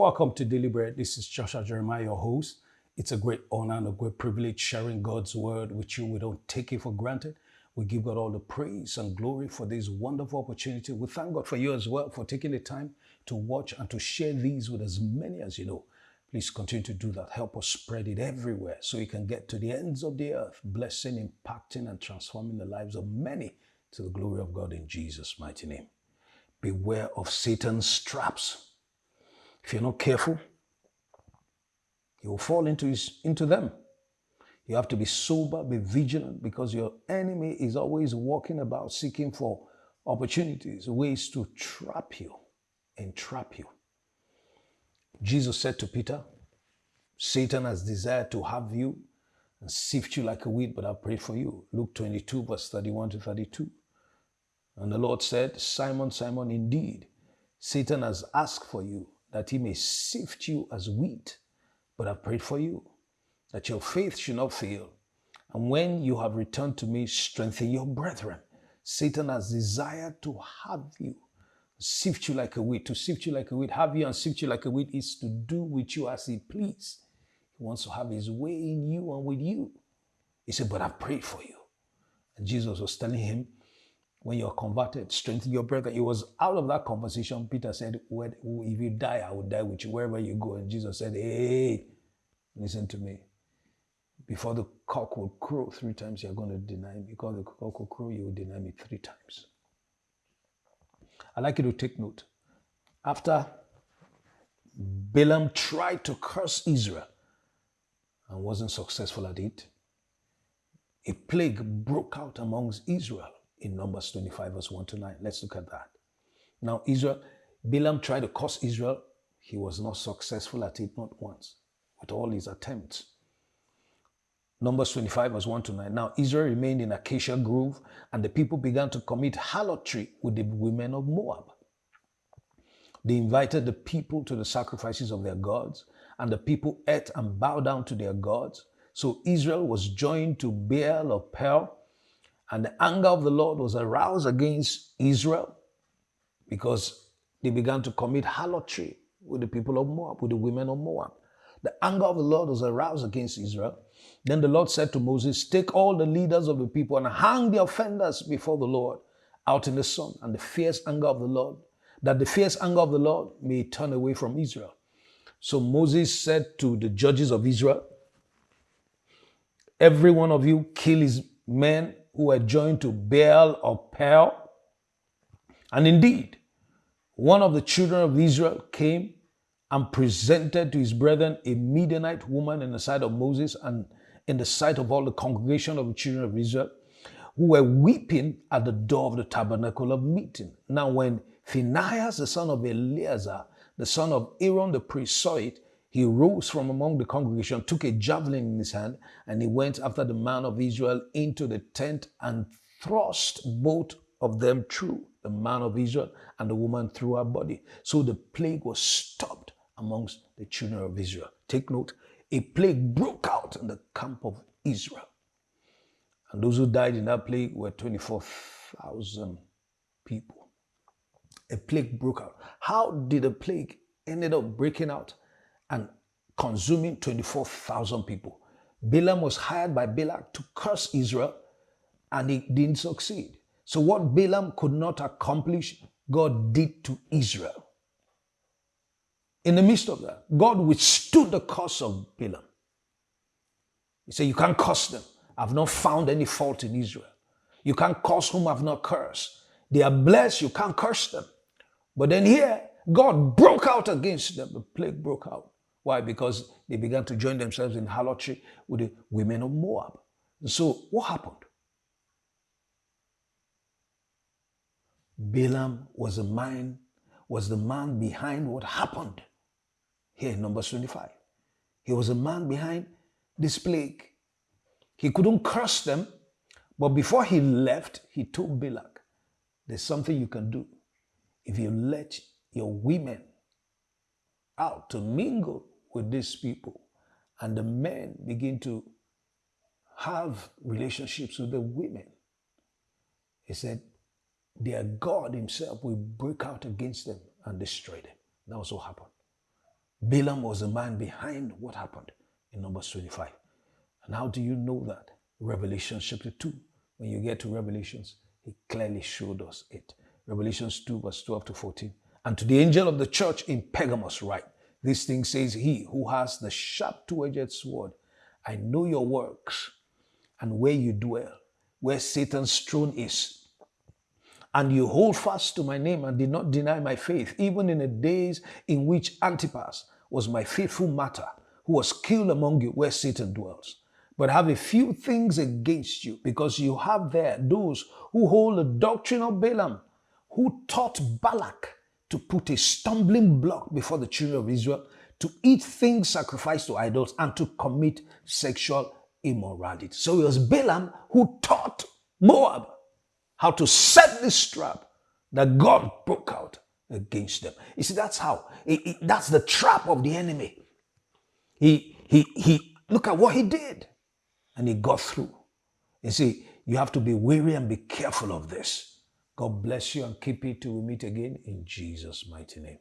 welcome to Daily Bread. This is Joshua Jeremiah, your host. It's a great honor and a great privilege sharing God's word with you. We don't take it for granted. We give God all the praise and glory for this wonderful opportunity. We thank God for you as well for taking the time to watch and to share these with as many as you know. Please continue to do that. Help us spread it everywhere so it can get to the ends of the earth, blessing, impacting, and transforming the lives of many to the glory of God in Jesus' mighty name. Beware of Satan's traps. If you're not careful, you will fall into them. You have to be sober, be vigilant, because your enemy is always walking about seeking for opportunities, ways to trap you, entrap you. Jesus said to Peter, Satan has desired to have you and sift you like a wheat, but I prayed for you. Luke 22, verse 31 to 32. And the Lord said, Simon, Simon, indeed, Satan has asked for you, that he may sift you as wheat. But I prayed for you, that your faith should not fail. And when you have returned to me, strengthen your brethren. Satan has desired to have you, sift you like a wheat. To sift you like a wheat, have you and sift you like a wheat is to do with you as he please. He wants to have his way in you and with you. He said, but I prayed for you. And Jesus was telling him, when you're converted, strengthen your brethren. It was out of that conversation, Peter said, if you die, I will die with you wherever you go. And Jesus said, hey, listen to me. Before the cock will crow 3 times, you're going to deny me. Because the cock will crow, you will deny me 3 times. I'd like you to take note. After Balaam tried to curse Israel and wasn't successful at it, a plague broke out amongst Israel in Numbers 25, verse 1 to 9. Let's look at that. Now, Balaam tried to curse Israel. He was not successful at it, not once, with all his attempts. Numbers 25, verse 1 to 9. Now, Israel remained in Acacia Grove, and the people began to commit harlotry with the women of Moab. They invited the people to the sacrifices of their gods, and the people ate and bowed down to their gods. So Israel was joined to Baal of Peor, and the anger of the Lord was aroused against Israel because they began to commit harlotry with the people of Moab, with the women of Moab. The anger of the Lord was aroused against Israel. Then the Lord said to Moses, take all the leaders of the people and hang the offenders before the Lord out in the sun, and the fierce anger of the Lord, that the fierce anger of the Lord may turn away from Israel. So Moses said to the judges of Israel, every one of you kill his men who were joined to Baal of Peor. And indeed, one of the children of Israel came and presented to his brethren a Midianite woman in the sight of Moses and in the sight of all the congregation of the children of Israel, who were weeping at the door of the tabernacle of meeting. Now when Phinehas, the son of Eleazar, the son of Aaron the priest, saw it, he rose from among the congregation, took a javelin in his hand, and he went after the man of Israel into the tent and thrust both of them through, the man of Israel and the woman through her body. So the plague was stopped amongst the children of Israel. Take note, a plague broke out in the camp of Israel. And those who died in that plague were 24,000 people. A plague broke out. How did a plague ended up breaking out and consuming 24,000 people? Balaam was hired by Balak to curse Israel, and he didn't succeed. So what Balaam could not accomplish, God did to Israel. In the midst of that, God withstood the curse of Balaam. He said, you can't curse them. I've not found any fault in Israel. You can't curse whom I've not cursed. They are blessed, you can't curse them. But then here, God broke out against them. The plague broke out. Why? Because they began to join themselves in harlotry with the women of Moab. And so what happened? Balaam was the man behind what happened here in Numbers 25. He was a man behind this plague. He couldn't curse them, but before he left, he told Balak, there's something you can do. If you let your women out to mingle with these people, and the men begin to have relationships with the women, he said, their God himself will break out against them and destroy them. That was what happened. Balaam was the man behind what happened in Numbers 25. And how do you know that? Revelation chapter 2. When you get to Revelations, he clearly showed us it. Revelations 2 verse 12 to 14. And to the angel of the church in Pergamos write, this thing says he who has the sharp two-edged sword, I know your works and where you dwell, where Satan's throne is. And you hold fast to my name and did not deny my faith, even in the days in which Antipas was my faithful martyr, who was killed among you where Satan dwells. But I have a few things against you, because you have there those who hold the doctrine of Balaam, who taught Balak to put a stumbling block before the children of Israel, to eat things sacrificed to idols, and to commit sexual immorality. So it was Balaam who taught Moab how to set this trap that God broke out against them. You see, that's how. That's the trap of the enemy. He look at what he did, and he got through. You see, you have to be wary and be careful of this. God bless you and keep it till we meet again in Jesus' mighty name.